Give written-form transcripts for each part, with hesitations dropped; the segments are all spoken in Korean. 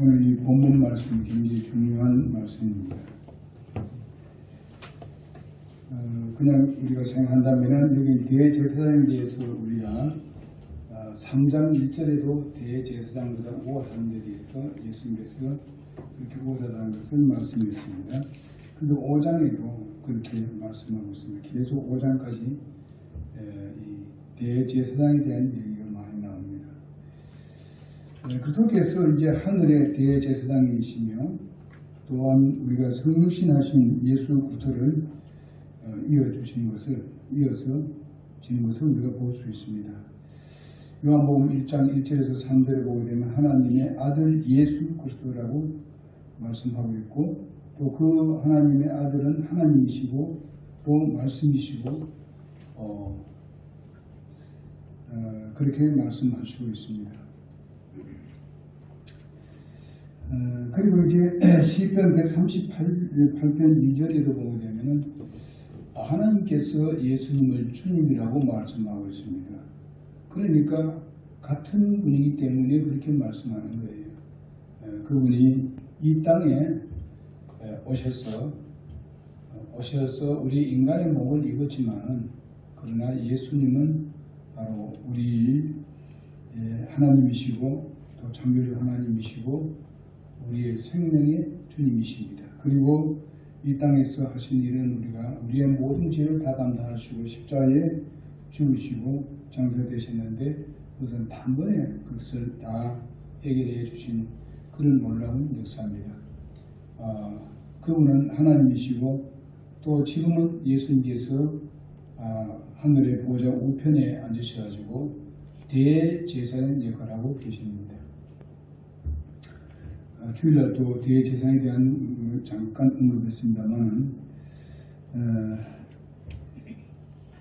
오늘 이 본문 말씀이 굉장히 중요한 말씀입니다. 그냥 우리가 생각한다면 여기 대제사장에 대해서 우리가 3장 1절에도 대제사장보다 우월한 데 대해서 예수님께서 그렇게 우월하다는 것을 말씀했습니다. 그리고 5장에도 그렇게 말씀하고 있습니다. 계속 5장까지 이 대제사장에 대한 얘기가 많이 나옵니다. 그렇게해서 이제 하늘의 대제사장이시며 또한 우리가 성육신하신 예수 그리스도를 이어주신 것을 이어서 지는 것을 우리가 볼 수 있습니다. 요한복음 1장 1절에서 3절에 보게 되면 하나님의 아들 예수 그리스도라고 말씀하고 있고 또 그 하나님의 아들은 하나님이시고 또 말씀이시고 그렇게 말씀하시고 있습니다. 그리고 이제 시편 138편 2절에도 보게 되면은 하나님께서 예수님을 주님이라고 말씀하고 있습니다. 그러니까 같은 분이기 때문에 그렇게 말씀하는 거예요. 그분이 이 땅에 오셔서 우리 인간의 몸을 입었지만은 그러나 예수님은 바로 우리 하나님이시고 또 창조주 하나님이시고 우리의 생명의 주님이십니다. 그리고 이 땅에서 하신 일은 우리의 모든 죄를 다 담당하시고 십자가에 죽으시고 장사되셨는데 그것은 단번에 그것을 다 해결해 주신 그런 놀라운 역사입니다. 그분은 하나님이시고 또 지금은 예수님께서 하늘의 보좌 우편에 앉으셔가지고 대제사장 역할을 하고 계십니다. 주일날 또 대제사장에 대한 잠깐 언급했습니다만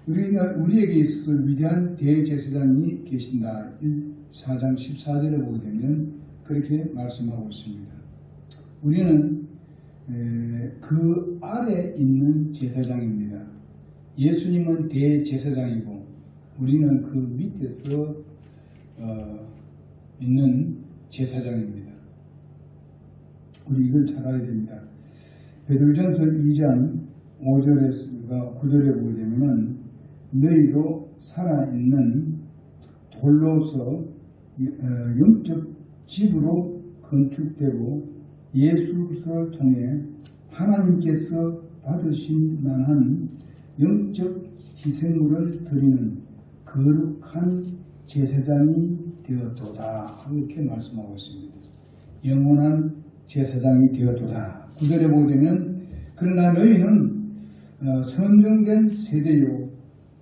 우리에게 있어서 위대한 대제사장이 계신다. 4장 14절에 보게 되면 그렇게 말씀하고 있습니다. 우리는 그 아래 있는 제사장입니다. 예수님은 대제사장이고 우리는 그 밑에서 있는 제사장입니다. 우리 이걸 잘 알아야 됩니다. 베드로전서 2장 5절에서 9절에 보게 되면 너희도 살아있는 돌로서 영적 집으로 건축되고 예수 그리스도를 통해 하나님께서 받으신 만한 영적 희생물을 드리는 거룩한 제사장이 되었도다. 이렇게 말씀하고 있습니다. 영원한 제사장이 되었도다. 9절에 보게 되면 그러나 너희는 선정된 세대요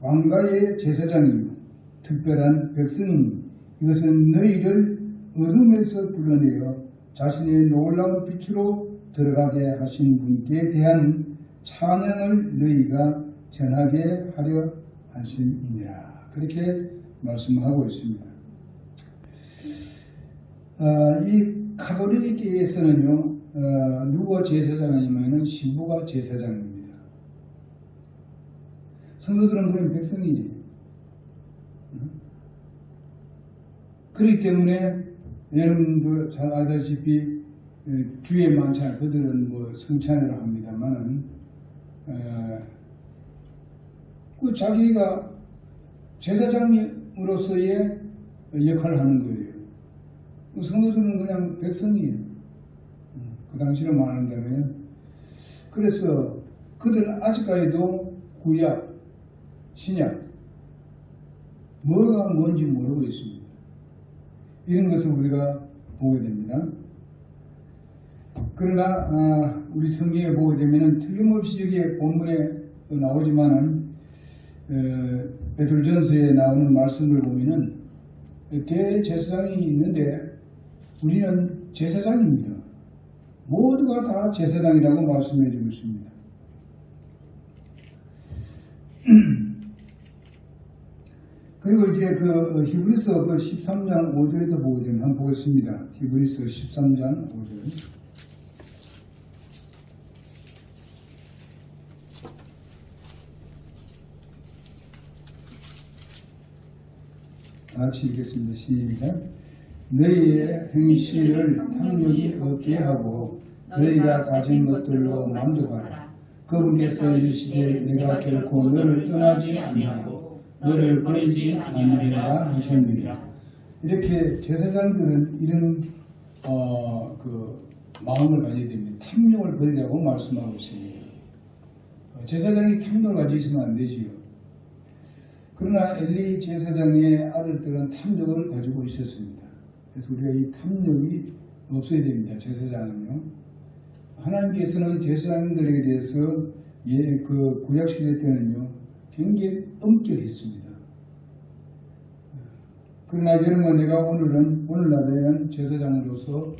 왕가의 제사장이요 특별한 백성이니 이것은 너희를 어둠에서 불러내어 자신의 놀라운 빛으로 들어가게 하신 분께 대한 찬양을 너희가 전하게 하려 하심이니라. 그렇게 말씀하고 있습니다. 이 가톨릭에서는요, 누가 제사장이냐면 신부가 제사장입니다. 성도들은 그런 백성이에요. 그렇기 때문에 여러분도 잘 알다시피 주의 만찬 그들은 뭐 성찬을 합니다만은 그 자기가 제사장으로서의 역할을 하는 거예요. 성도들은 그냥 백성이에요. 그 당시로 말한다면 그래서 그들은 아직까지도 구약, 신약 뭐가 뭔지 모르고 있습니다. 이런 것을 우리가 보게 됩니다. 그러나 우리 성경에 보게 되면 틀림없이 여기에 본문에 나오지만은 베드로전서에 나오는 말씀을 보면은 대제사장이 있는데 우리는 제사장입니다. 모두가 다 제사장이라고 말씀해 주고 있습니다. 그리고 이제 그 히브리서 13장 5절에도 보게 되면 한번 보겠습니다. 히브리서 13장 5절. 같이 읽겠습니다. 시작. 너희의 행실을 탐욕이 없게 하고 너희가 가진 것들로 만족하라. 그분께서 이르시되 내가 결코 너를 떠나지 아니하고 너를 버리지 아니하리라 하셨느니라. 이렇게 제사장들은 이런 마음을 가져야 됩니다. 탐욕을 버리라고 말씀하고 있습니다. 제사장이 탐욕을 가지고 있으면 안 되지요. 그러나 엘리 제사장의 아들들은 탐욕을 가지고 있었습니다. 그래서 우리가 이 탐욕이 없어야 됩니다. 제사장은요. 하나님께서는 제사장들에게 대해서 그 구약시대 때는요 굉장히 엄격했습니다. 그러나 여러분, 내가 오늘날에는 제사장으로서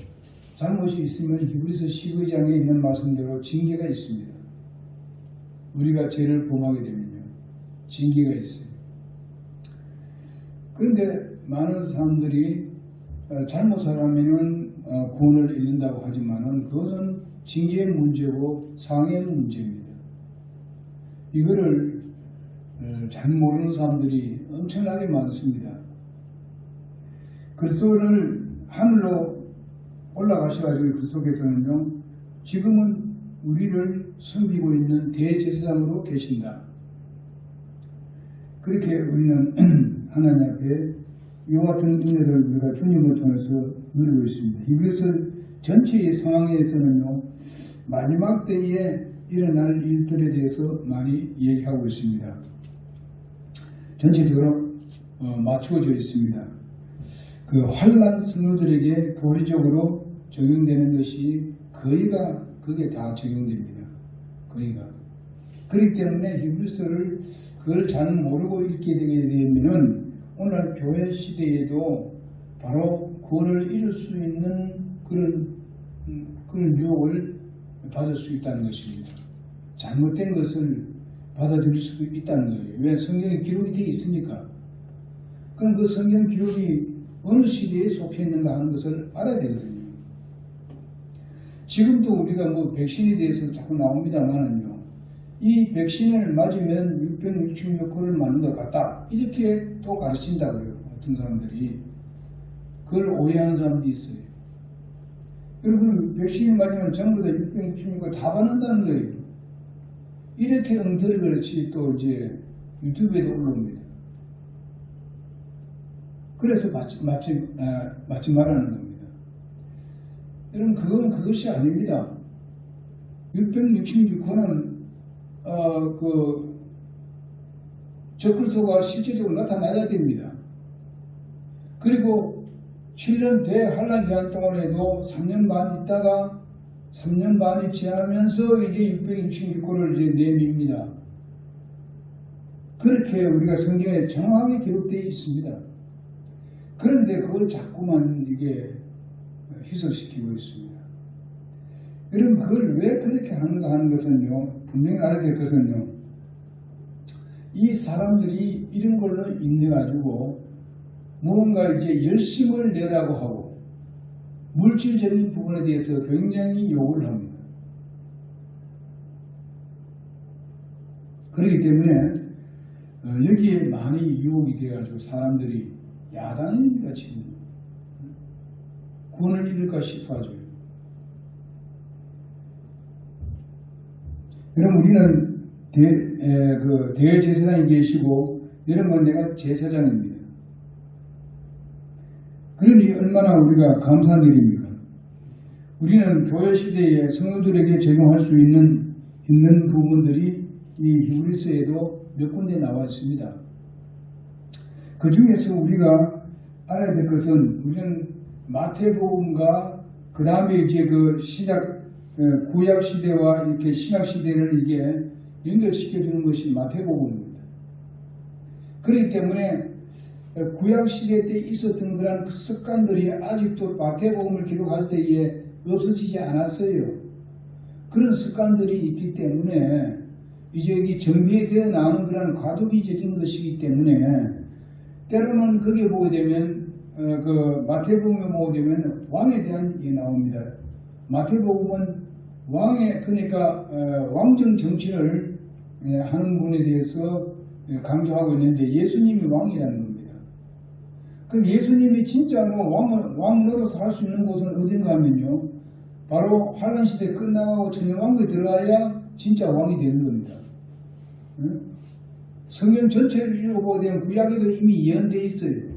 잘못이 있으면 히브리서 12장에 있는 말씀대로 징계가 있습니다. 우리가 죄를 범하게 되면요 징계가 있어요. 그런데 많은 사람들이 잘못을 하면은 구원을 잃는다고 하지만은 그것은 징계의 문제고 상해의 문제입니다. 이거를 잘 모르는 사람들이 엄청나게 많습니다. 그리스도를 하늘로 올라가셔가지고 그리스도께서는요 지금은 우리를 섬기고 있는 대제사장으로 계신다. 그렇게 우리는 하나님 앞에 이와 같은 은혜를 우리가 주님을 통해서 누리고 있습니다. 히브리서 전체의 상황에서는요 마지막 때에 일어날 일들에 대해서 많이 얘기하고 있습니다. 전체적으로 맞추어져 있습니다. 그 환난 성도들에게 교리적으로 적용되는 것이 그게 다 적용됩니다. 거의가. 그렇기 때문에 히브리서를 그걸 잘 모르고 읽게 되게 되면은 오늘날 교회 시대에도 바로 구원을 잃을 수 있는 그런 유혹을 받을 수 있다는 것입니다. 잘못된 것을 받아들일 수도 있다는 거예요. 왜? 성경에 기록이 되어 있으니까. 그럼 그 성경 기록이 어느 시대에 속해 있는가 하는 것을 알아야 되거든요. 지금도 우리가 백신에 대해서 자꾸 나옵니다만은요. 이 백신을 맞으면 666호를 맞는 것 같다. 이렇게 또 가르친다고요. 어떤 사람들이. 그걸 오해하는 사람도 있어요. 여러분, 백신을 맞으면 전부 다 666호 다 받는다는 거예요. 이렇게 엉터리 그렇지 또 이제 유튜브에도 올라옵니다. 그래서 맞지 말라는 겁니다. 여러분, 그건 그것이 아닙니다. 666호는 적그리스도가 실제적으로 나타나야 됩니다. 그리고 7년 대환란 기간 동안에도 3년 반 있다가 3년 반이 지나면서 이제 666호를 이제 내밉니다. 그렇게 우리가 성경에 정확하게 기록되어 있습니다. 그런데 그걸 자꾸만 이게 희석시키고 있습니다. 여러분, 그걸 왜 그렇게 하는가 하는 것은요, 분명히 알아야 될 것은요, 이 사람들이 이런 걸로 인해가지고 무언가 이제 열심을 내라고 하고 물질적인 부분에 대해서 굉장히 요구를 합니다. 그렇기 때문에 여기에 많이 유혹이 되어가지고 사람들이 야단입니다. 지금 구원을 잃을까 싶어가지고. 여러분, 우리는 대제사장이 계시고 여러분, 내가 제사장입니다. 그러니 얼마나 우리가 감사한 일입니까? 우리는 교회 시대에 성도들에게 적용할 수 있는 부분들이 이 히브리서에도 몇 군데 나와 있습니다. 그 중에서 우리가 알아야 될 것은 우리는 마태복음과 그 다음에 이제 그 구약 시대와 이렇게 신약 시대를 이게 연결시켜 주는 것이 마태복음입니다. 그렇기 때문에 구약 시대 때 있었던 그런 그 습관들이 아직도 마태복음을 기록할 때에 없어지지 않았어요. 그런 습관들이 있기 때문에 이제 이 정비되어 나오는 그런 과도기적인 것이기 때문에 때로는 거기에 보게 되면 그 마태복음에 보게 되면 왕에 대한 얘기 나옵니다. 마태복음은 그러니까 왕정 정치를 하는 분에 대해서 강조하고 있는데 예수님이 왕이라는 겁니다. 그럼 예수님이 진짜로 왕 노릇을 할 수 있는 곳은 어딘가 하면요, 바로 환란시대 끝나고 천년왕국에 들어가야 진짜 왕이 되는 겁니다. 응? 성경 전체를 읽어보게 되면 구약에도 이미 예언되어 있어요.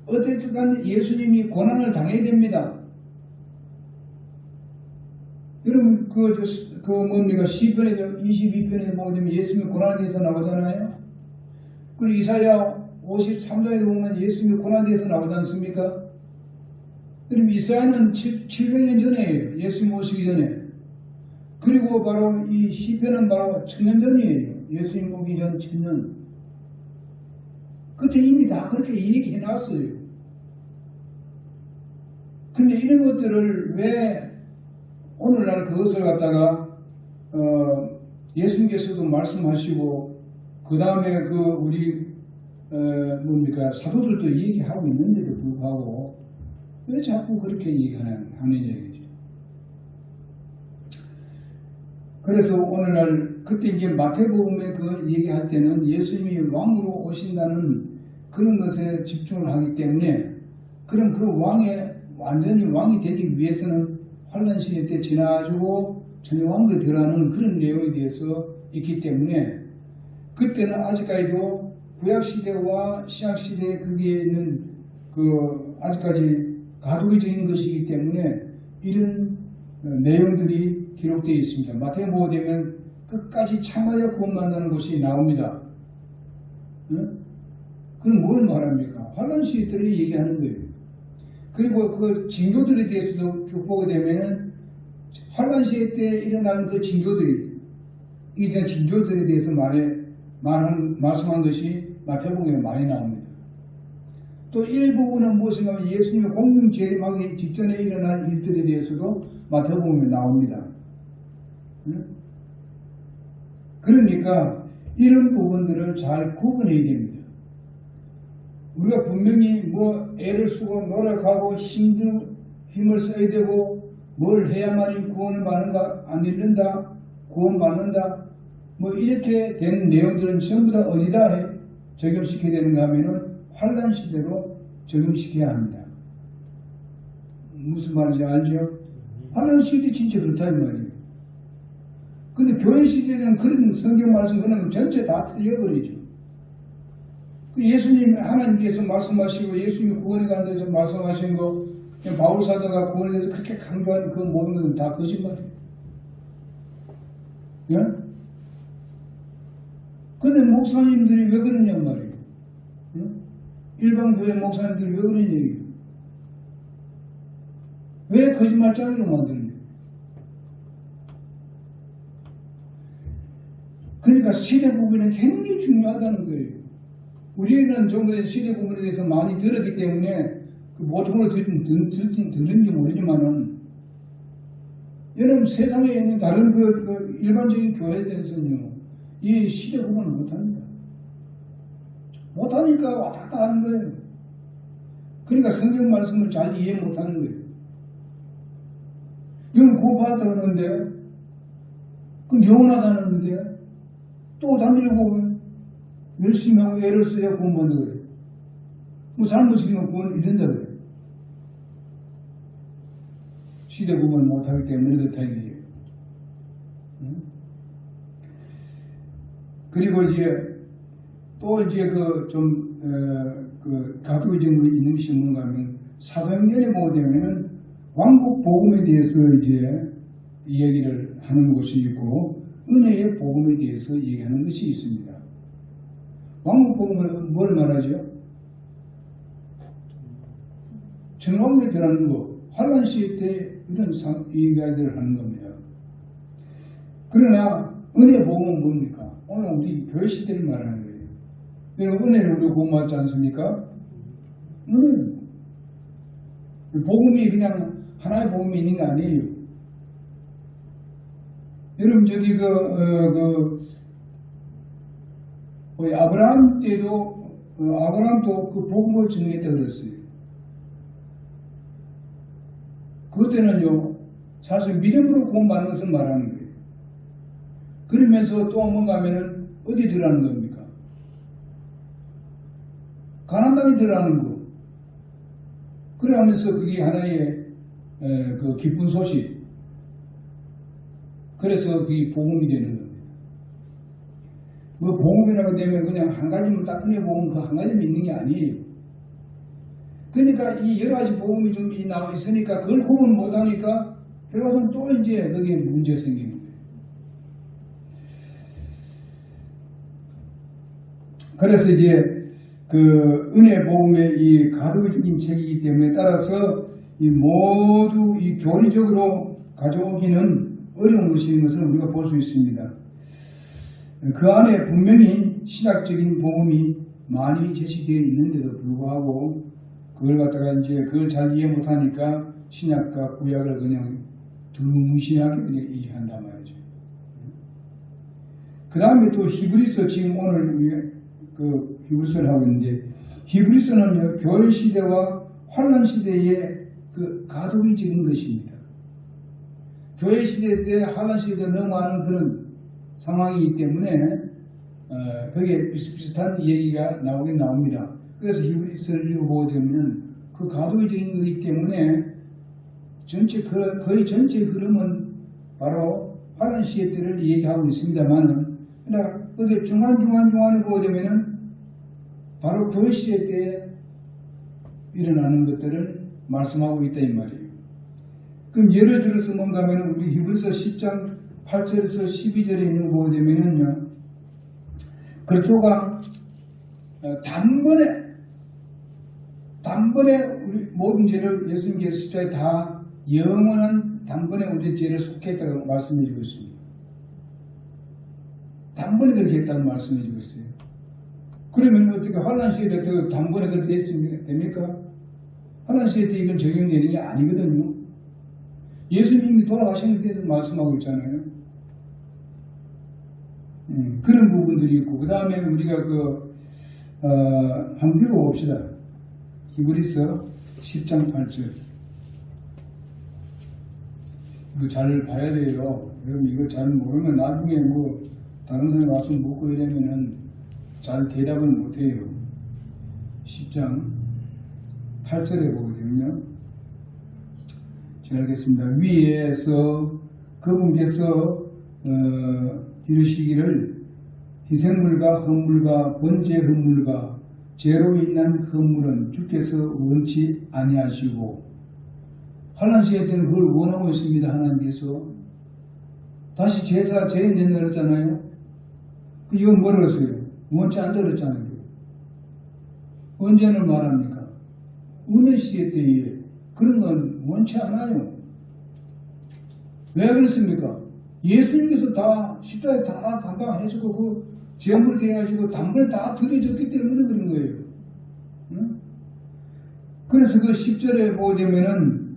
어쨌든 간에 예수님이 고난을 당해야 됩니다. 여러분 뭡니까? 시편에 22편에 보게 되면 예수님이 고난에 대해서 나오잖아요. 그리고 이사야 53장에 보면 예수님이 고난에 대해서 나오지 않습니까? 그럼 이사야는 700년 전이에요. 예수님 오시기 전에. 그리고 바로 이 시편은 바로 1000년 전이에요. 예수님 오기 전 1000년. 그때 이미 다 그렇게 얘기해 놨어요. 근데 이런 것들을 왜 오늘날 그것을 갖다가 예수님께서도 말씀하시고 그 다음에 우리 사도들도 얘기하고 있는데도 불구하고 왜 자꾸 그렇게 얘기하는 얘기죠. 그래서 오늘날 그때 이제 마태복음에 그 얘기할 때는 예수님이 왕으로 오신다는 그런 것에 집중을 하기 때문에, 그럼 그 완전히 왕이 되기 위해서는 환란 시대 때 지나가지고 천년왕국에 들어가는 그런 내용에 대해서 있기 때문에, 그때는 아직까지도 구약시대와 신약시대에 그게 있는 아직까지 가두기적인 것이기 때문에 이런 내용들이 기록되어 있습니다. 마태복음 되면 끝까지 참아야 구원받는 것이 나옵니다. 응? 그럼 뭘 말합니까? 환란 시대 때를 얘기하는 거예요. 그리고 그 징조들에 대해서도 쭉 보게 되면은 환란 시대 때 일어난 그 징조들이, 이전 징조들에 대해서 말씀한 것이 마태복음에 많이 나옵니다. 또 일부분은 무엇인가 하면 예수님의 공중 재림하기 직전에 일어난 일들에 대해서도 마태복음에 나옵니다. 그러니까 이런 부분들을 잘 구분해야 됩니다. 우리가 분명히 애를 쓰고 노력하고 힘을 써야 되고 뭘 해야만이 구원을 받는가, 안 잃는다, 구원받는다, 이렇게 된 내용들은 전부 다 어디다 적용시켜야 되는가 하면은 환란 시대로 적용시켜야 합니다. 무슨 말인지 알죠? 환란 시대 진짜 그렇다 이 말이에요. 근데 교회 시대에는 그런 성경 말씀 그런 전체 다 틀려버리죠. 예수님, 하나님께서 말씀하시고 예수님이 구원에 관한 데서 말씀하신 거, 바울사도가 구원에 대해서 그렇게 강조한 그 모든 것은 다 거짓말이에요. 예? 근데 목사님들이 왜 그러냐 말이에요. 일반 교회 목사님들이 왜 그런 얘기예요? 왜 거짓말짜기로 만드는 거예요? 그러니까 시대 구분은 굉장히 중요하다는 거예요. 우리는 좀 더 시대 구분에 대해서 많이 들었기 때문에 모든 걸 듣는지 모르지만은, 여러분 세상에 있는 다른 일반적인 교회에 대해서는요, 이 시대 구분을 못합니다. 못하니까 왔다 갔다 하는 거예요. 그러니까 성경 말씀을 잘 이해 못하는 거예요. 이건 구원받았다는데, 그럼 영원하다는데, 또 달리고 열심히 하고 애를 써야 구원받는다 그래요. 잘못이면 구원을 잃는다 그래요. 시대 구분을 못하기 때문에 그렇다 이거예요. 그리고 또 가두어진 거 있는 것이 뭔가 하면 사도행전에 보게 되면은 왕국 복음에 대해서 이야기를 하는 곳이 있고 은혜의 복음에 대해서 얘기하는 것이 있습니다. 왕국 복음은 뭘 말하죠? 천왕국에 들어가는 거, 환란 시대 때 이런 이야기를 하는 겁니다. 그러나 은혜 복음은 뭡니까? 오늘 우리 교회 시대를 말하는 거예요. 여러분 은혜를 우리가 구원받지 않습니까? 복음이 그냥 하나의 복음이 있는 게 아니에요. 여러분 아브라함 때도 아브라함도 그 복음을 증거했다 그랬어요. 그때는요 사실 믿음으로 구원받는 것을 말하는 거예요. 그러면서 또 뭔가 하면은 어디 들어가는 겁니까? 가나안 땅에 들어가는 거. 그래 하면서 그게 하나의 그 기쁜 소식. 그래서 그게 복음이 되는 겁니다. 뭐 복음이라고 되면 그냥 한 가지만 딱 꺼내 보면 그 한 가지 믿는 게 아니에요. 그러니까 이 여러 가지 복음이 좀 나와 있으니까 그걸 구분 못 하니까 결과적으로 또 이제 거기에 문제가 생기는 거예요. 그래서 이제 그 은혜 복음의 이 가독적인 책이기 때문에 따라서 이 모두 이 교리적으로 가져오기는 어려운 것인 것을 우리가 볼 수 있습니다. 그 안에 분명히 신학적인 복음이 많이 제시되어 있는데도 불구하고 그걸 갖다가 이제 그걸 잘 이해 못하니까 신약과 구약을 그냥 두루뭉실하게 그냥 이해한단 말이죠. 그 다음에 또 히브리서 지금 오늘 그 히브리서를 하고 있는데 히브리서는 교회 시대와 환란 시대의 그 가독이적인 것입니다. 교회 시대 때 환란 시대 너무 많은 그런 상황이기 때문에 거기에 비슷비슷한 얘기가 나오긴 나옵니다. 그래서 히브리서를 읽어보게 되면 그 가독이적인 것이기 때문에 거의 전체 흐름은 바로 환란 시대 때를 얘기하고 있습니다만은 그러나 거기에 중간에 보게 되면은 바로 교회 시대 때 일어나는 것들을 말씀하고 있다 이 말이에요. 그럼 예를 들어서 뭔가 하면 우리 히브리서 10장 8절에서 12절에 있는 거 보게 되면은요, 그리스도가 단번에 우리 모든 죄를 예수님께서 십자가에 다 영원한 단번에 우리 죄를 속했다고 말씀해 주고 있습니다. 단번에 그렇게 했다고 말씀해 주고 있어요. 그러면 어떻게 환란 시대 때 단번에 그렇게 됩니까? 환란 시대 때 이건 적용되는 게 아니거든요. 예수님이 돌아가신 때도 말씀하고 있잖아요. 그런 부분들이 있고 그 다음에 우리가 한번 읽어봅시다. 히브리서 10장 8절. 이거 잘 봐야 돼요. 여러분 이거 잘 모르면 나중에 뭐 다른 사람이 와서 묻고 이러면은 잘 대답을 못해요. 10장 8절에 보거든요. 잘 알겠습니다. 위에서 그분께서 이르시기를 희생물과 헌물과 번제 헌물과 죄로 인한 헌물은 주께서 원치 아니하시고 환난 시대 때는 그걸 원하고 있습니다. 하나님께서 다시 제사 죄인 된다 그랬잖아요. 이건 뭐라고 했어요? 원치 않다 그랬잖아요. 언제는 말합니까? 은혜 시대 때에 그런 건 원치 않아요. 왜 그렇습니까? 예수님께서 다 십자가에 다 감당해주고 그 제물이 돼가지고 단번에 다 드려졌기 때문에 그런 거예요. 응? 그래서 그 10절에 보게 되면은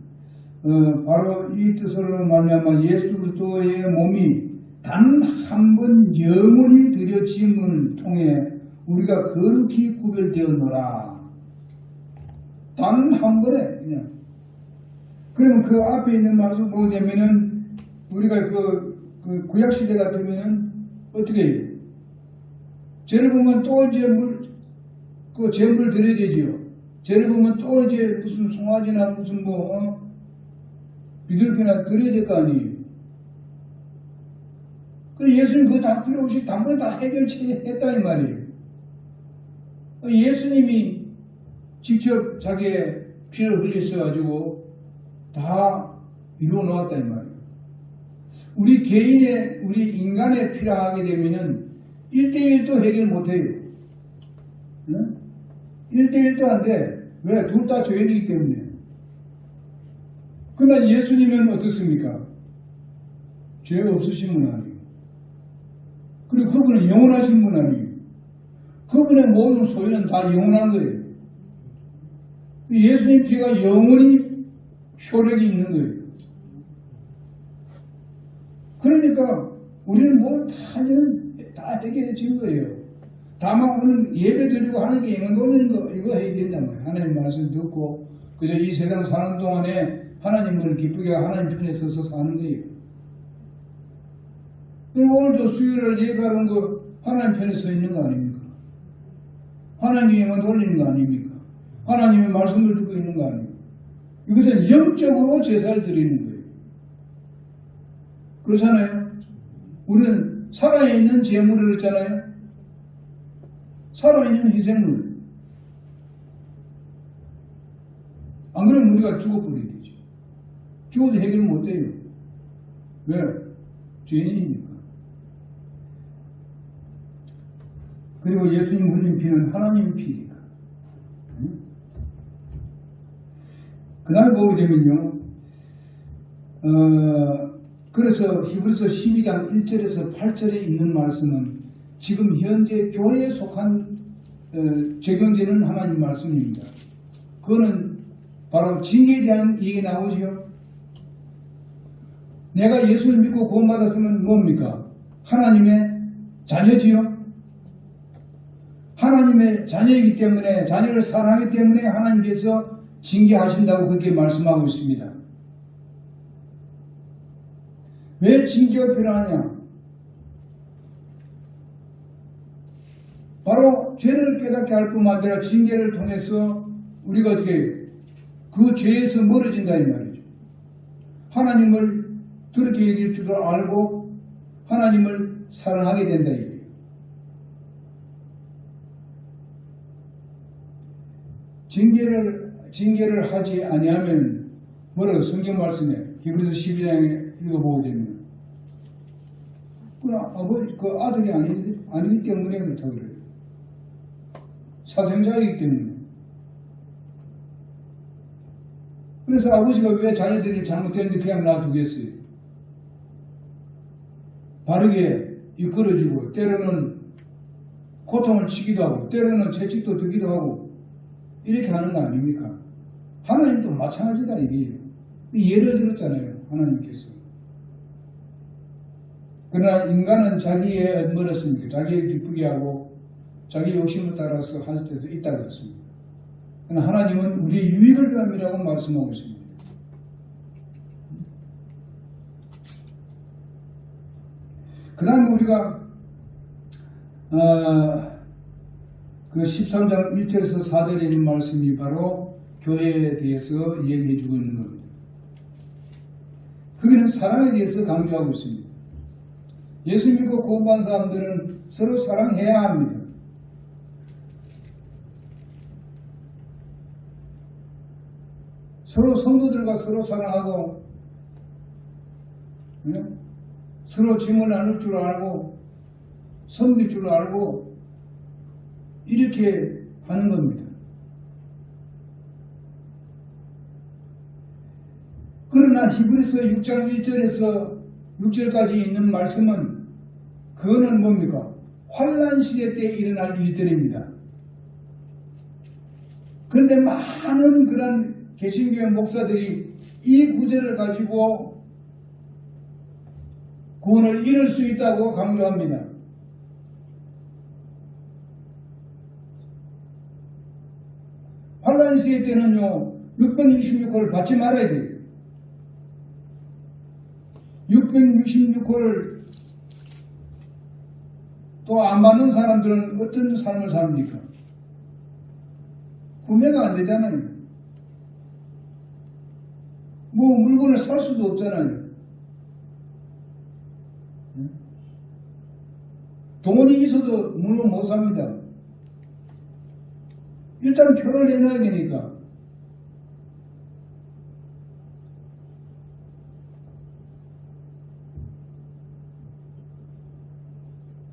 바로 이 뜻으로 말미암아 예수 그리스도의 몸이 단 한 번 영원히 드려짐을 통해 우리가 거룩히 구별되었노라. 단 한 번에 그냥. 그러면 그 앞에 있는 말씀 보게 되면은 우리가 그 구약 시대 같으면은 어떻게 해요? 죄를 보면 또 이제 그 제물을 드려야 되지요. 죄를 보면 또 이제 무슨 송아지나 무슨 비둘기나 드려야 될 거 아니에요. 그래서 예수님 그거 다 필요 없이 단번에 다 해결했다 이 말이에요. 예수님이 직접 자기의 피를 흘렸어가지고 다 이루어 놓았다 이 말이에요. 우리 개인의, 우리 인간의 피라 하게 되면은 1대1도 해결 못해요. 응? 1대1도 안 돼. 왜? 둘 다 죄인이기 때문에. 그러나 예수님은 어떻습니까? 죄 없으신 분 아니에요. 그리고 그분은 영원하신 분 아니에요. 그분의 모든 소유는 다 영원한 거예요. 예수님 피가 영원히 효력이 있는 거예요. 그러니까 우리는 뭐 다 해결해진 거예요. 다만 오늘 예배 드리고 하는 게 영혼 돌리는 거 이거 해야 된단 말이에요. 하나님 말씀 듣고 그저 이 세상 사는 동안에 하나님을 기쁘게 하나님 편에 서서 사는 거예요. 오늘도 수요일을 예배하는 거 하나님 편에 서 있는 거 아닙니까? 하나님에만 돌리는 거 아닙니까? 하나님의 말씀을 듣고 있는 거 아닙니까? 이것은 영적으로 제사를 드리는 거예요. 그렇잖아요? 우리는 살아있는 제물을 했잖아요? 살아있는 희생물. 안 그러면 우리가 죽어버려야 되죠. 죽어도 해결 못 돼요. 왜? 죄인이니까. 그리고 예수님 흘린 피는 하나님의 피니까. 그 다음에 보게 되면요. 그래서 히브리서 12장 1절에서 8절에 있는 말씀은 지금 현재 교회에 속한 적용되는 하나님 말씀입니다. 그거는 바로 징계에 대한 얘기 나오죠. 내가 예수를 믿고 구원받았으면 뭡니까? 하나님의 자녀지요. 하나님의 자녀이기 때문에, 자녀를 사랑하기 때문에 하나님께서 징계하신다고 그렇게 말씀하고 있습니다. 왜 징계가 필요하냐? 바로 죄를 깨닫게 할 뿐만 아니라 징계를 통해서 우리가 어떻게 그 죄에서 멀어진다 이 말이죠. 하나님을 그렇게 여길 줄을 알고 하나님을 사랑하게 된다 이거예요. 징계를 하지 아니하면 뭐라고 성경 말씀에 히브리서 12장에 읽어보게 되면 그 아들이 아니기 때문에 그렇다고 그래요. 사생자이기 때문에. 그래서 아버지가 왜 자녀들이 잘못했는데 그냥 놔두겠어요? 바르게 이끌어주고 때로는 고통을 치기도 하고 때로는 채찍도 들기도 하고 이렇게 하는 거 아닙니까? 하나님도 마찬가지다 이게 예를 들었잖아요. 하나님께서. 그러나 인간은 자기의 뭐랬습니까? 자기를 기쁘게 하고 자기 욕심을 따라서 할 때도 있다 그랬습니다. 그러나 하나님은 우리의 유익을 위함이라고 말씀하고 있습니다. 그 다음에 우리가 그 13장 1절에서 4절에 있는 말씀이 바로 교회에 대해서 얘기해 주고 있는 겁니다. 거기는 사랑에 대해서 강조하고 있습니다. 예수 믿고 구원받은 사람들은 서로 사랑해야 합니다. 서로 성도들과 서로 사랑하고 서로 짐을 나눌 줄 알고 섬길 줄 알고 이렇게 하는 겁니다. 그러나 히브리서 6장 1절에서 6절까지 있는 말씀은 그거는 뭡니까? 환난 시대 때 일어날 일들입니다. 그런데 많은 그런 개신교회 목사들이 이 구절을 가지고 구원을 이룰 수 있다고 강조합니다. 환난 시대 때는요 666호를 받지 말아야 돼요. 666호를 또 안 받는 사람들은 어떤 삶을 삽니까? 구매가 안 되잖아요. 뭐 물건을 살 수도 없잖아요. 돈이 있어도 물건 못 삽니다. 일단 표를 내놔야 되니까.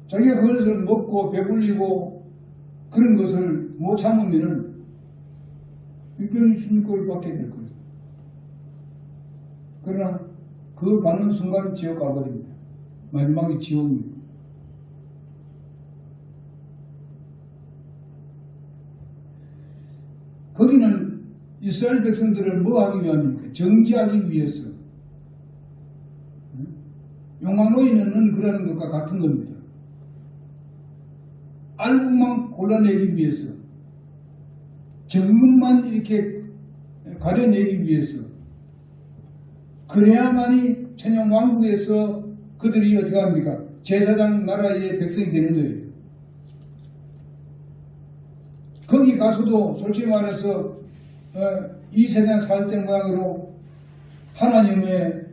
자기가 그것을 먹고 배불리고 그런 것을 못 참으면은 666골 받게 될 거예요. 그러나 그 받는 순간 지옥 가버립니다. 마지막이 지옥입니다. 거기는 이스라엘 백성들을 뭐 하기 위함입니까? 정지하기 위해서. 용왕로에 넣는 그런 것과 같은 겁니다. 알곡만 골라내기 위해서, 정금만 이렇게 가려내기 위해서, 그래야만이 천년 왕국에서 그들이 어떻게 합니까? 제사장 나라의 백성이 되는 거예요. 거기 가서도 솔직히 말해서 이 세상 살 때 모양으로 하나님의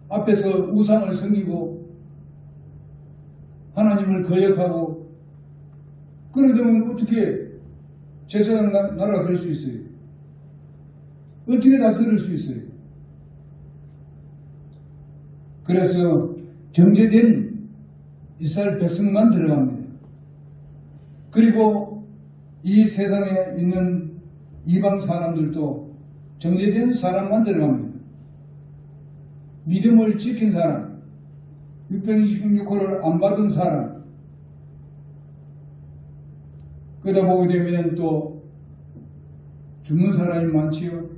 앞에서 우상을 섬기고 하나님을 거역하고 그러려면 어떻게 제사장 나라가 될 수 있어요? 어떻게 다스릴 수 있어요? 그래서 정죄된 이스라엘 백성만 들어갑니다. 그리고 이 세상에 있는 이방 사람들도 정죄된 사람만 들어갑니다. 믿음을 지킨 사람, 626호를 안 받은 사람, 그러다 보게 되면 또 죽는 사람이 많지요.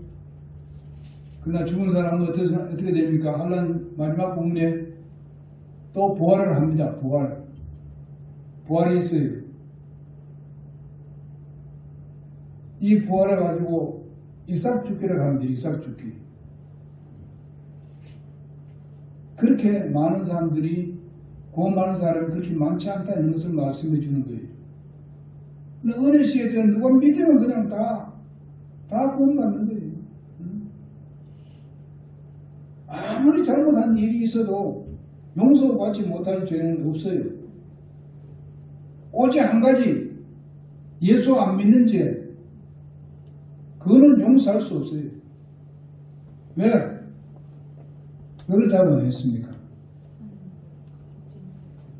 그러나 죽은 사람은 어떻게 됩니까? 한란 마지막 부분에 또 부활을 합니다. 부활이 있어요. 이 부활을 가지고 이삭 죽기를 합니다. 이삭 죽기. 그렇게 많은 사람들이 구원 받는 사람이 그렇게 많지 않다는 것을 말씀해 주는 거예요. 은혜 씨에 대한 누가 믿으면 그냥 다 구원 받는 거예요. 아무리 잘못한 일이 있어도 용서받지 못할 죄는 없어요. 오직 한 가지, 예수 안 믿는 죄, 그거는 용서할 수 없어요. 왜? 그렇다고 했습니까?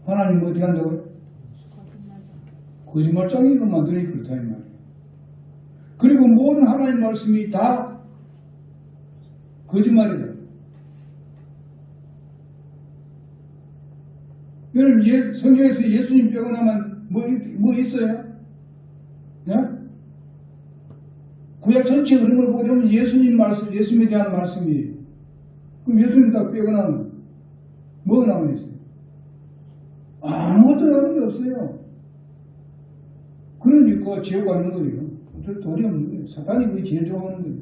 하나님 어떻게 한다고요? 거짓말쟁이로 만드니 그렇다 이 말이에요. 그리고 모든 하나님 말씀이 다 거짓말이다. 여러분 성경에서 예수님 빼고 나면 뭐 있어요? 네? 구약 전체 흐름을 보게 되면 예수님에 대한 말씀이에요. 그럼 예수님 딱 빼고 나면 뭐가 남아있어요? 아무것도 남은 게 없어요. 그러니까 지옥 가는 거예요. 어쩔 도리 없는 거예요. 사탄이 그게 제일 좋아하는 거예요.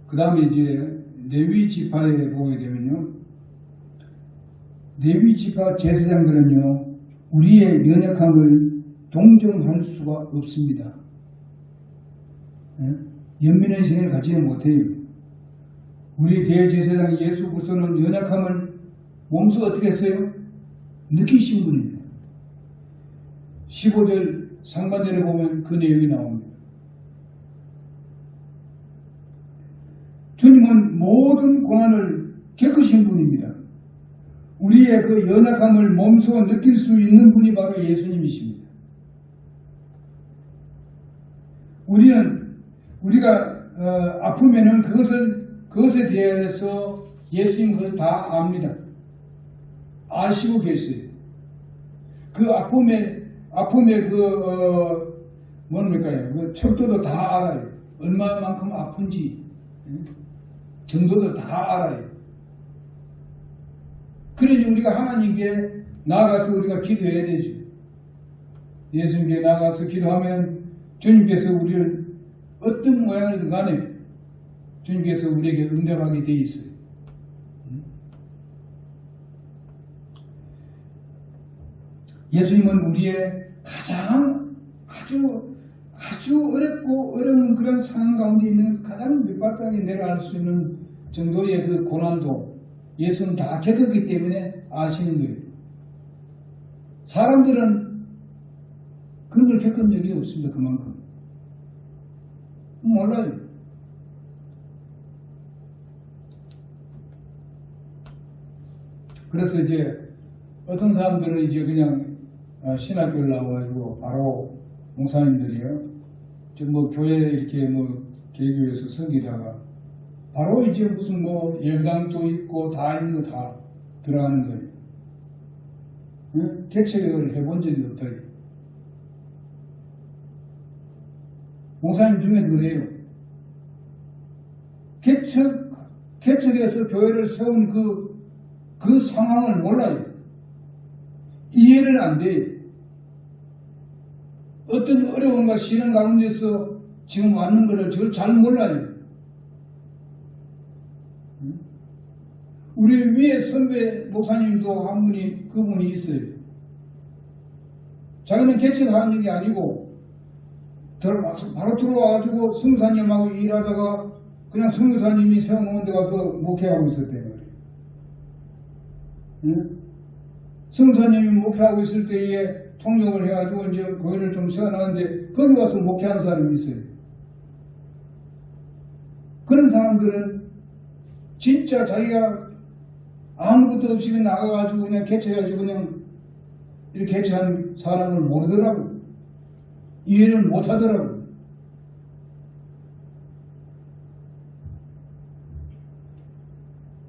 그 다음에 이제 레위 지파에 보게 되면요. 레위 지파 제사장들은요. 우리의 연약함을 동정할 수가 없습니다. 연민의 생을 가지지 못해요. 우리 대제사장 예수 그리스도는 연약함을 몸소 어떻게 했어요? 느끼신 분입니다. 15절 상반절에 보면 그 내용이 나옵니다. 주님은 모든 고난을 겪으신 분입니다. 우리의 그 연약함을 몸소 느낄 수 있는 분이 바로 예수님이십니다. 우리가 아프면은 그것에 대해서 예수님 그것을 다 압니다. 아시고 계세요. 그 아픔의 뭡니까? 그 척도도 다 알아요. 얼마만큼 아픈지 정도도 다 알아요. 그러니 우리가 하나님께 나아가서 우리가 기도해야 되죠. 예수님께 나아가서 기도하면 주님께서 우리를 어떤 모양이든 간에 주님께서 우리에게 응답하게 되어 있어요. 예수님은 우리의 가장 아주 어렵고 어려운 그런 상황 가운데 있는 가장 밑바닥에 내려갈 수 있는 정도의 그 고난도 예수는 다 겪었기 때문에 아시는 거예요. 사람들은 그런 걸 겪은 적이 없습니다. 그만큼. 몰라요. 그래서 이제 어떤 사람들은 이제 그냥 신학교를 나와가지고 바로 목사님들이요. 뭐 교회 이렇게 개교에서 섬기다가 바로 이제 무슨 예배당도 있고 다 있는 거 다 들어가는 거예요. 개척을 해본 적이 없다. 목사님 중에 그래요. 개척에서 교회를 세운 그 상황을 몰라요. 이해를 안 돼요. 어떤 어려움과 시련 가운데서 지금 왔는 것을 잘 몰라요. 우리 위에 선배 목사님도 한 분이 그분이 있어요. 자기는 개척하는 게 아니고 바로 들어와가지고 성사님하고 일하다가 그냥 성교사님이 세워놓은 데 가서 목회하고 있었대요. 응? 성사님이 목회하고 있을 때에 통역을 해가지고 이제 교회를 좀 세워놨는데 거기 가서 목회한 사람이 있어요. 그런 사람들은 진짜 자기가 아무것도 없이 나가가지고 그냥 개척해가지고 그냥 이렇게 개척한 사람을 모르더라고. 이해를 못하더라고.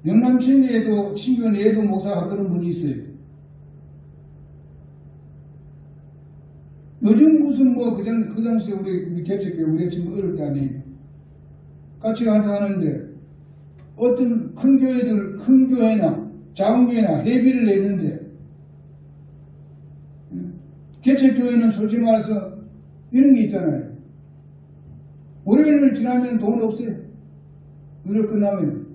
영남 친교에도 친교 내에도 목사가 그런 분이 있어요. 요즘 무슨 그 당시에 우리 개척교회 우리가 지금 어릴 때 아니에요. 같이 하는데 어떤 큰 교회나 작은 교회나 회비를 내는데 개척교회는 솔직히 말해서 이런 게 있잖아요. 월요일을 지나면 돈 없어요. 일을 끝나면.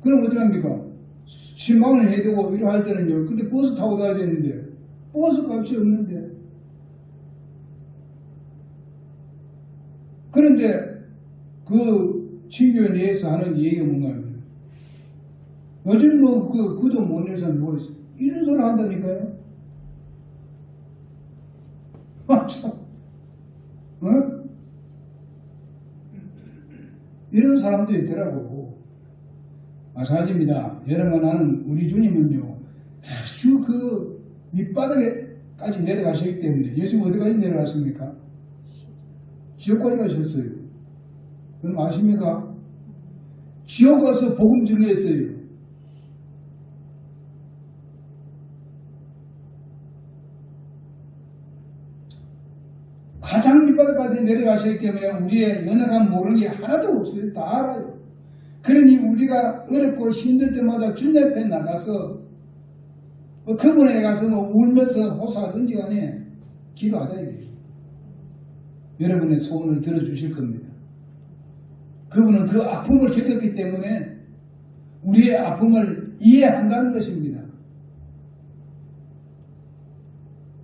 그럼 어디 합니까? 신방을 해야 되고 이러 할 때는요. 근데 버스 타고 가야 되는데 버스 값이 없는데. 그런데 그 친교회 내에서 하는 얘기가 뭔가 하면 요즘 그 돈 못 낼 사람 모르겠어요. 이런 소리 한다니까요. 아, 참. 어? 이런 사람도 있더라고. 마찬가지입니다. 여러분, 나는 우리 주님은요, 아주 그 밑바닥에까지 내려가셨기 때문에, 예수님 어디까지 내려갔습니까? 지옥까지 가셨어요. 그럼 아십니까? 지옥 가서 복음 증거했어요. 가장 밑바닥까지 내려가셨기 때문에 우리의 연약함 모르는 게 하나도 없어요. 다 알아요. 그러니 우리가 어렵고 힘들 때마다 주님 앞에 나가서 그분에 가서 울면서 호소하든지 간에 기도하자 이거예요. 여러분의 소원을 들어주실 겁니다. 그분은 그 아픔을 겪었기 때문에 우리의 아픔을 이해한다는 것입니다.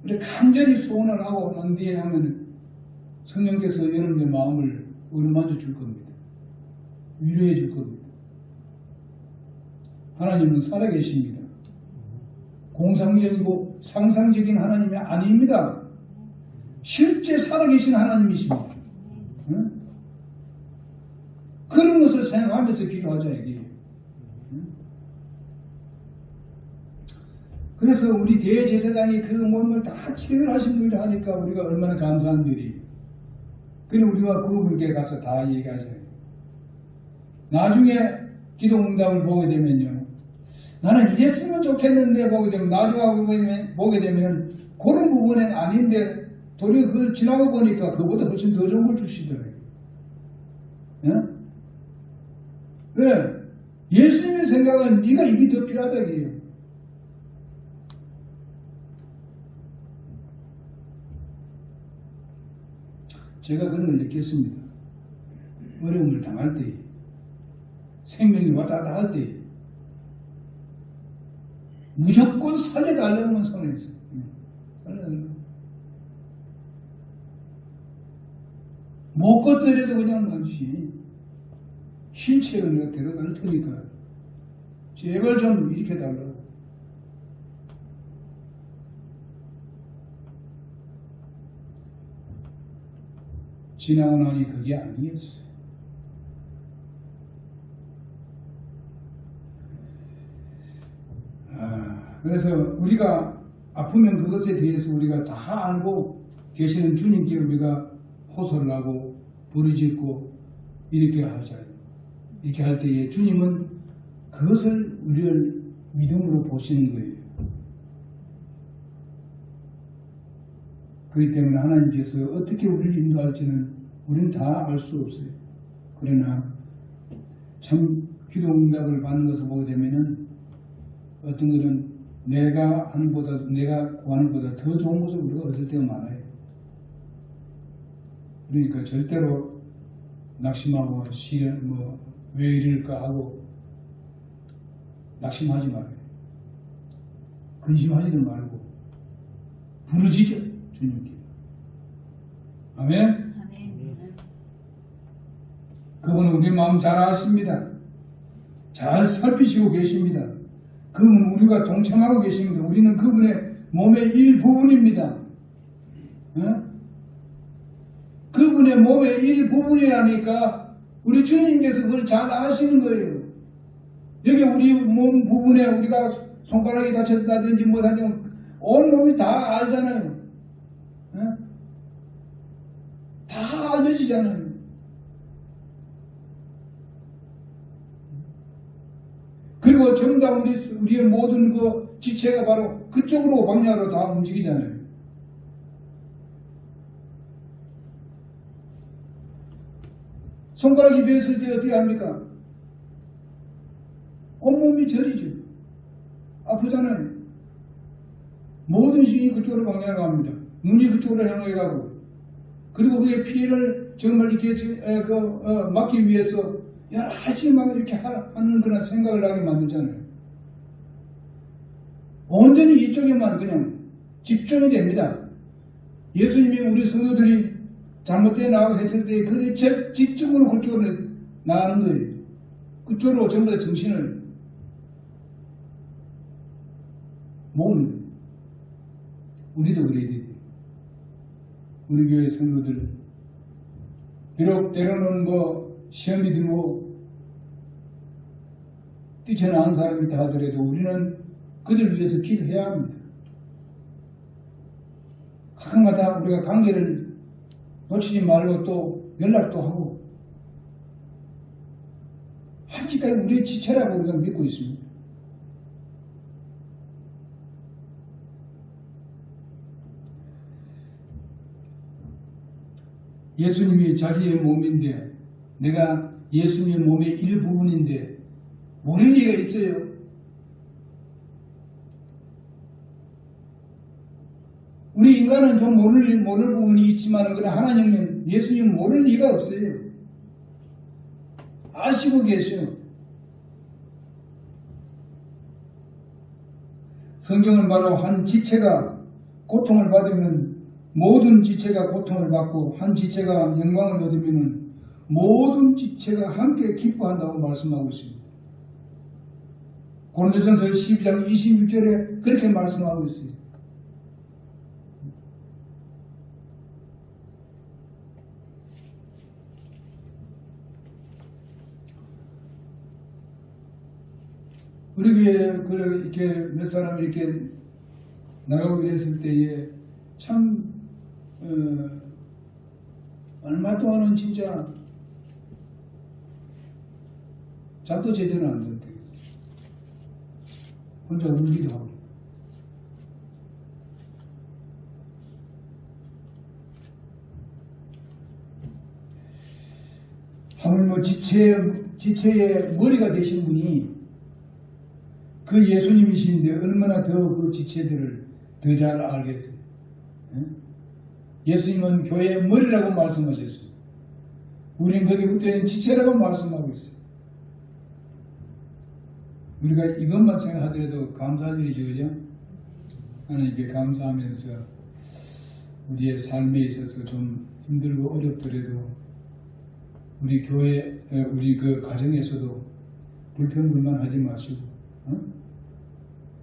우리 간절히 소원을 하고 난 뒤에 하면 성령께서 여러분의 마음을 어루만져 줄 겁니다. 위로해 줄 겁니다. 하나님은 살아계십니다. 공상적이고 상상적인 하나님이 아닙니다. 실제 살아계신 하나님이십니다. 응? 그런 것을 생각하면서 기도하자 이게. 응? 그래서 우리 대제사장이 그 몸을 다 체결하신 분이라 하니까 우리가 얼마나 감사한 일이. 그래 우리가 그분께 가서 다 얘기하자. 나중에 기도 응답을 보게 되면요. 나는 이랬으면 좋겠는데 보게 되면 나중에 보게 되면 그런 부분은 아닌데 도리어 그걸 지나고 보니까 그보다 훨씬 더 좋은 걸 주시더라고요. 예? 왜? 예수님의 생각은 네가 이게 더 필요하다 이게요. 제가 그런 걸 느꼈습니다. 어려움을 당할 때, 생명이 왔다 갔다 할 때, 무조건 살려달라고만 선언했어요. 살려달라고. 못 걷더라도 그냥 말이지. 흰채를 내가 데려갈 테니까, 제발 좀 이렇게 달라고. 지나고 나니 그게 아니었어요. 그래서 우리가 아프면 그것에 대해서 우리가 다 알고 계시는 주님께 우리가 호소를 하고 부르짖고 이렇게 하잖아요. 이렇게 할 때에 주님은 그것을 우리를 믿음으로 보시는 거예요. 그렇기 때문에 하나님께서 어떻게 우리를 인도할지는 우리는 다 알 수 없어요. 그러나 참 기도 응답을 받는 것을 보게 되면은 어떤 것은 내가 하는 보다 내가 구하는 보다 더 좋은 것을 우리가 얻을 때가 많아요. 그러니까 절대로 낙심하고 시련 왜 이럴까 하고 낙심하지 말아요. 근심하지도 말고 부르짖어 주님께. 아멘. 아멘. 그분은 우리 마음 잘 아십니다. 잘 살피시고 계십니다. 그분은 우리가 동참하고 계십니다. 우리는 그분의 몸의 일부분입니다. 그분의 몸의 일부분이라니까 우리 주님께서 그걸 잘 아시는 거예요. 여기 우리 몸 부분에 우리가 손가락이 다쳤다든지 뭐하든지 온 몸이 다 알잖아요. 다 알려지잖아요. 그리고 전부 다 우리의 모든 그 지체가 바로 그쪽으로 방향으로 다 움직이잖아요. 손가락이 베었을 때 어떻게 합니까? 온몸이 저리죠. 아프잖아요. 모든 신이 그쪽으로 방향을 갑니다. 눈이 그쪽으로 향해 가고, 그리고 그의 피해를 정말 이렇게 막기 위해서 여러 가지 막 이렇게 하는 그런 생각을 하게 만들잖아요. 온전히 이쪽에만 그냥 집중이 됩니다. 예수님이 우리 성도들이 잘못되어 나가고 했을 때 그게 집중으로 그쪽으로 나가는 거예요. 그쪽으로 전부 다 정신을 모으는. 우리도 그래야 돼. 우리 교회 성도들 비록 때로는 시험이 들고 뛰쳐나온 사람이 있다 하더라도 우리는 그들 위해서 기도해야 합니다. 가끔가다 우리가 관계를 놓치지 말고 또 연락도 하고 하기까지 우리의 지체라고 우리가 믿고 있습니다. 예수님이 자기의 몸인데 내가 예수님의 몸의 일부분인데 모를 리가 있어요. 우리 인간은 좀 모를 부분이 있지만 하나님은 예수님은 모를 리가 없어요. 아시고 계셔. 성경은 바로 한 지체가 고통을 받으면 모든 지체가 고통을 받고 한 지체가 영광을 얻으면 모든 지체가 함께 기뻐한다고 말씀하고 있습니다. 고린도전서 12장 26절에 그렇게 말씀하고 있어요. 우리 교회에 이렇게 몇 사람이 이렇게 나가고 이랬을 때에 참 얼마 동안은 진짜 잠도 제대로 안 잔대. 혼자 울기도 하고. 하물며 지체의 머리가 되신 분이 그 예수님이신데 얼마나 더 그 지체들을 더 잘 알겠어요. 예수님은 교회의 머리라고 말씀하셨어요. 우리는 거기 붙어있는 지체라고 말씀하고 있어요. 우리가 이것만 생각하더라도 감사할 일이죠, 그죠? 하나님께 감사하면서 우리의 삶에 있어서 좀 힘들고 어렵더라도 우리 교회, 우리 그 가정에서도 불평불만하지 마시고,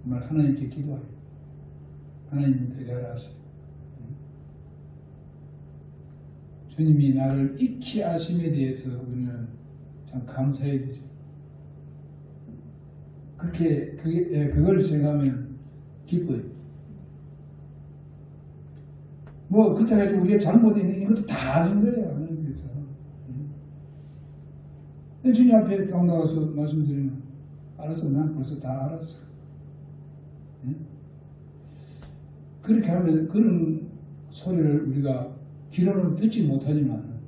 정말 하나님께 기도해요. 하나님이 더 잘 아셔요. 주님이 나를 익히 아심에 대해서 우리는 참 감사해야 되죠. 그걸 생각하면 기뻐요. 그렇다고 해도 우리가 잘못했는데 이것도 다 아는 거예요. 하나님께서. 주님 앞에 딱 나가서 말씀드리면, 알았어, 난 벌써 다 알았어. 그렇게 하면 그런 소리를 우리가 귀로는 듣지 못하지만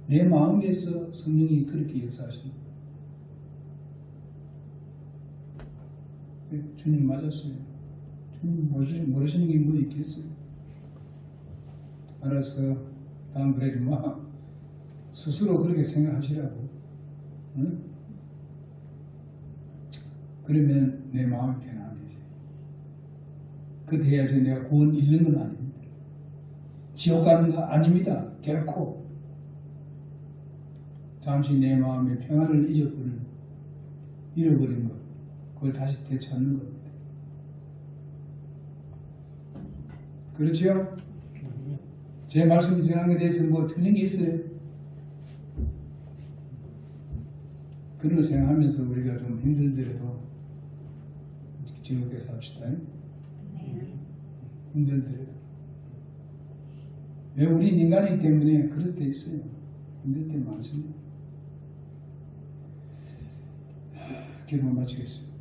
내 마음에서 성령이 그렇게 역사하십니다. 주님 맞았어요. 주님 모르시는 게 뭐 있겠어요. 알았어. 다음 그러지 마. 스스로 그렇게 생각하시라고. 응? 그러면 내 마음이 편안해져요. 그렇게 해야지 내가 구원 잃는 건 아닙니다. 지옥 가는 거 아닙니다. 결코. 잠시 내 마음의 평안을 잃어버린 것, 그걸 다시 되찾는 겁니다. 그렇지요? 제 말씀 전한 것에 대해서 뭐 틀린 게 있어요? 그런 거 생각하면서 우리가 좀 힘들더라도 즐겁게 삽시다. 힘들더라도. 왜 우리 인간이기 때문에 그럴 때 있어요. 힘들 때 많습니다. 기도 마치겠습니다.